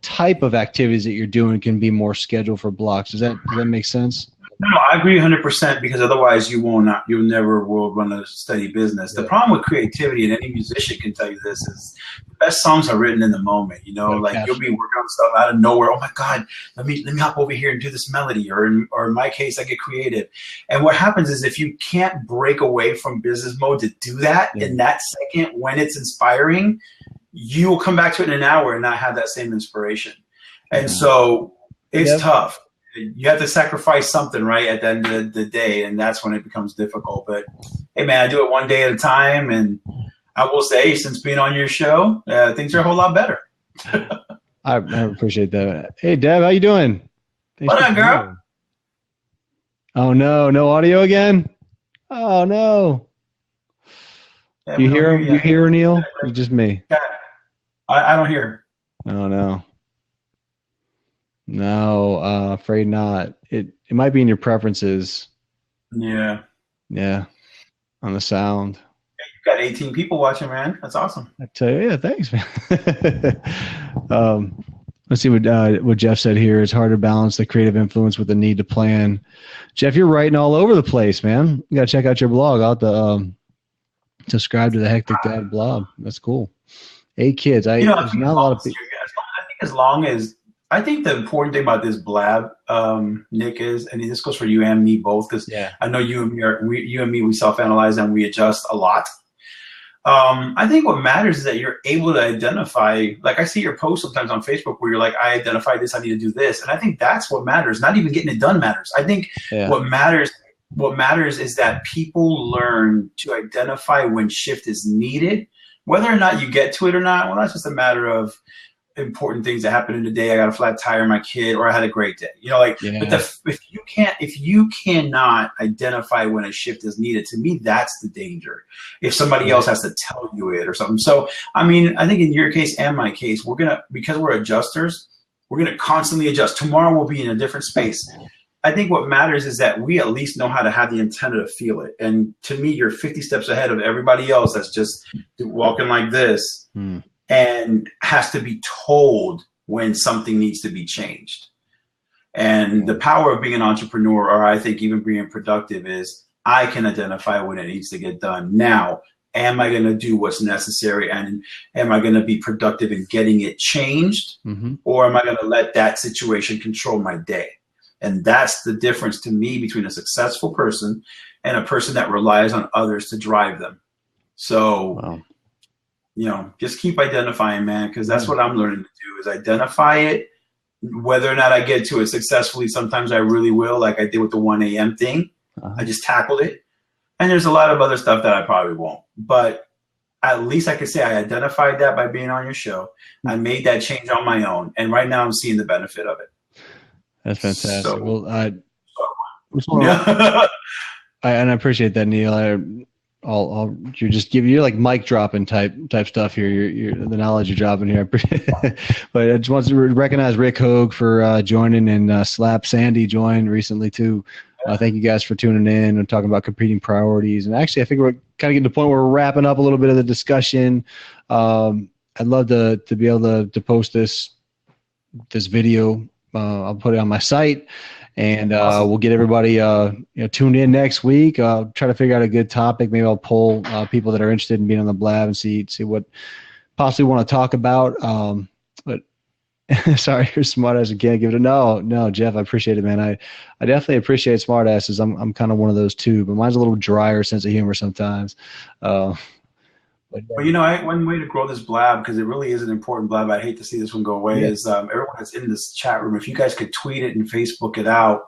type of activities that you're doing can be more scheduled for blocks. Does that make sense? No, I agree 100% because otherwise you never will run a steady business. The problem with creativity, and any musician can tell you this, is the best songs are written in the moment. Like you'll be working on stuff out of nowhere. Oh my God, let me hop over here and do this melody. Or in my case, I get creative. And what happens is if you can't break away from business mode to do that in that second when it's inspiring, you will come back to it in an hour and not have that same inspiration. And so it's tough. You have to sacrifice something, right, at the end of the day, and that's when it becomes difficult. But, hey, man, I do it one day at a time, and I will say, since being on your show, things are a whole lot better. I appreciate that. Hey, Deb, how you doing? What up, girl? Oh, no audio again? Oh, no. Yeah, you hear him? You hear her, Neil? It's just me. I don't hear her. Oh, no. No, afraid not. It might be in your preferences. Yeah. Yeah. On the sound. You've got 18 people watching, man. That's awesome. I tell you, thanks, man. Let's see what Jeff said here. It's hard to balance the creative influence with the need to plan. Jeff, you're writing all over the place, man. You got to check out your blog. I'll have to subscribe to the Hectic Dad blog. That's cool. 8 kids. There's not a lot of people. I think as long as I think the important thing about this blab, Nick, is, and this goes for you and me both, because I know you and me, we self-analyze and we adjust a lot. I think what matters is that you're able to identify, like I see your posts sometimes on Facebook where you're like, I identified this, I need to do this. And I think that's what matters. Not even getting it done matters. I think what matters is that people learn to identify when shift is needed, whether or not you get to it or not. Well, that's just a matter of important things that happen in the day. I got a flat tire, my kid, or I had a great day. But if you cannot identify when a shift is needed, to me, that's the danger. If somebody else has to tell you it or something. So, I mean, I think in your case and my case, because we're adjusters, we're gonna constantly adjust. Tomorrow we'll be in a different space. I think what matters is that we at least know how to have the antenna to feel it. And to me, you're 50 steps ahead of everybody else that's just walking like this. And has to be told when something needs to be changed. And the power of being an entrepreneur, or I think even being productive, is I can identify when it needs to get done. Now, am I going to do what's necessary, and am I going to be productive in getting it changed, or am I going to let that situation control my day? And that's the difference to me between a successful person and a person that relies on others to drive them. So, just keep identifying, man, because that's what I'm learning to do, is identify it. Whether or not I get to it successfully, sometimes I really will, like I did with the 1 a.m. thing. I just tackled it. And there's a lot of other stuff that I probably won't. But at least I can say I identified that by being on your show. I made that change on my own. And right now I'm seeing the benefit of it. That's fantastic. So, and I appreciate that, Neil. You're like mic dropping type stuff here. You're the knowledge you're dropping here. But I just want to recognize Rick Hogue for joining, and Slap Sandy joined recently too. Thank you guys for tuning in and talking about competing priorities. And actually, I think we're kind of getting to the point where we're wrapping up a little bit of the discussion. I'd love to be able to post this video. I'll put it on my site. And we'll get everybody tuned in next week. Try to figure out a good topic. Maybe I'll poll people that are interested in being on the Blab and see what possibly want to talk about. But sorry, you're smartass and can't give it a no, Jeff. I appreciate it, man. I definitely appreciate smartasses. I'm kind of one of those too, but mine's a little drier sense of humor sometimes. But one way to grow this Blab, because it really is an important Blab, I'd hate to see this one go away, is everyone that's in this chat room, if you guys could tweet it and Facebook it out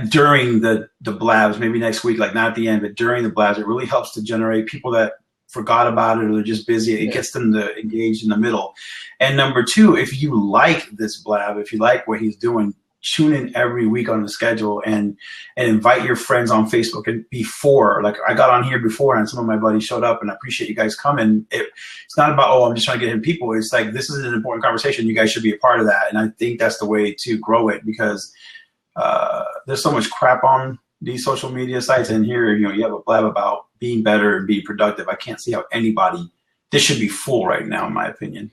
during the Blabs, maybe next week, like not at the end, but during the Blabs, it really helps to generate people that forgot about it or they're just busy. It gets them to engage in the middle. And number two, if you like this Blab, if you like what he's doing, tune in every week on the schedule and invite your friends on Facebook. And before, like I got on here before and some of my buddies showed up, and I appreciate you guys coming. It's not about, I'm just trying to get in people. It's like, this is an important conversation. You guys should be a part of that. And I think that's the way to grow it, because there's so much crap on these social media sites, and here, you have a Blab about being better and being productive. I can't see how this should be full right now, in my opinion.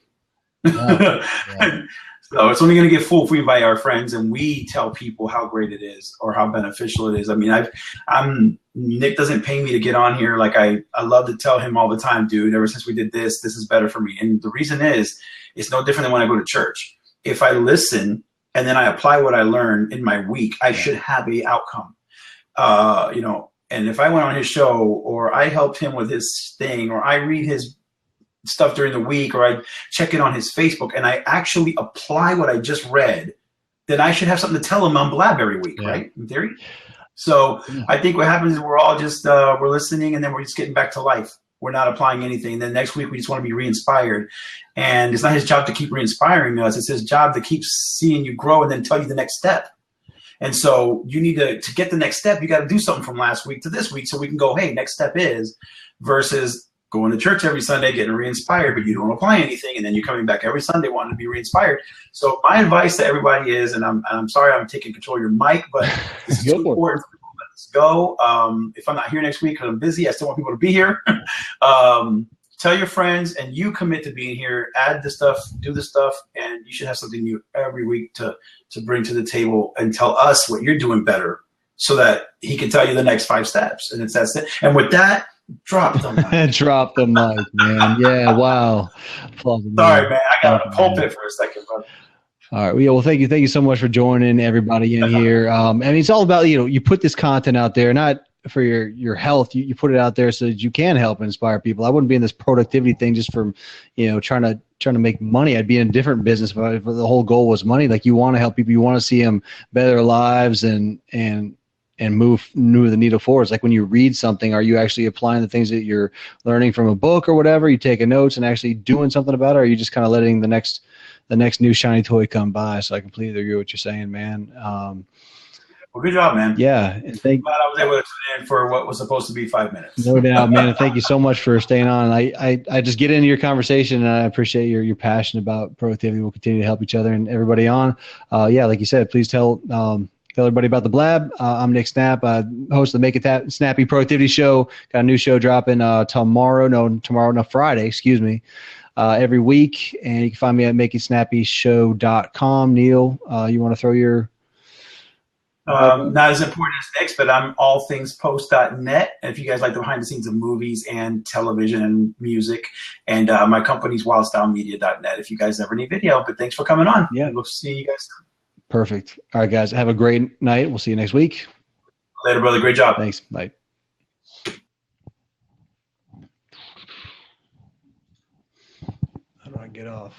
So it's only going to get full if we invite our friends and we tell people how great it is or how beneficial it is. I mean, Nick doesn't pay me to get on here. Like I love to tell him all the time, dude, ever since we did this is better for me. And the reason is, it's no different than when I go to church. If I listen and then I apply what I learn in my week, I should have a outcome. And if I went on his show, or I helped him with his thing, or I read his stuff during the week, or I check it on his Facebook, and I actually apply what I just read, then I should have something to tell him on Blab every week, right? In theory. So I think what happens is we're all just, we're listening, and then we're just getting back to life. We're not applying anything. And then next week, we just want to be re-inspired. And it's not his job to keep re-inspiring us. It's his job to keep seeing you grow and then tell you the next step. And so you need to get the next step, you got to do something from last week to this week so we can go, hey, next step is, versus going to church every Sunday, getting re-inspired, but you don't apply anything, and then you're coming back every Sunday wanting to be re-inspired. So my advice to everybody is, and I'm sorry I'm taking control of your mic, but this is too important for people. Let's go. If I'm not here next week because I'm busy, I still want people to be here. Tell your friends, and you commit to being here. Add the stuff, do the stuff, and you should have something new every week to bring to the table and tell us what you're doing better, so that he can tell you the next 5 steps. And it's that. And with that, drop the mic. Drop the mic, man. Yeah, wow. Sorry, man. I got on the pulpit for a second, All right. Well, thank you. Thank you so much for joining everybody in here. I mean, it's all about, you put this content out there, not for your health. You put it out there so that you can help inspire people. I wouldn't be in this productivity thing just from, trying to make money. I'd be in a different business if the whole goal was money. Like, you want to help people. You want to see them better their lives and move the needle forward. It's like when you read something, are you actually applying the things that you're learning from a book or whatever? You taking notes and actually doing something about it? Or are you just kind of letting the next new shiny toy come by? So I completely agree with what you're saying, man. Well, good job, man. Yeah. And Glad I was able to tune in for what was supposed to be 5 minutes. No doubt, man. Thank you so much for staying on. I just get into your conversation, and I appreciate your passion about productivity. We'll continue to help each other and everybody on. Like you said, please tell everybody about the Blab. I'm Nick Snap, host of the Make It Snappy Productivity Show. Got a new show dropping Friday, excuse me, every week. And you can find me at makeitsnappyshow.com. Neil, you want to throw your... Not as important as Nick's, but I'm allthingspost.net. And if you guys like the behind the scenes of movies and television and music, and my company's wildstylemedia.net if you guys ever need video. But thanks for coming on. Yeah. We'll see you guys soon. Perfect. All right, guys. Have a great night. We'll see you next week. Later, brother. Great job. Thanks. Bye. How do I get off?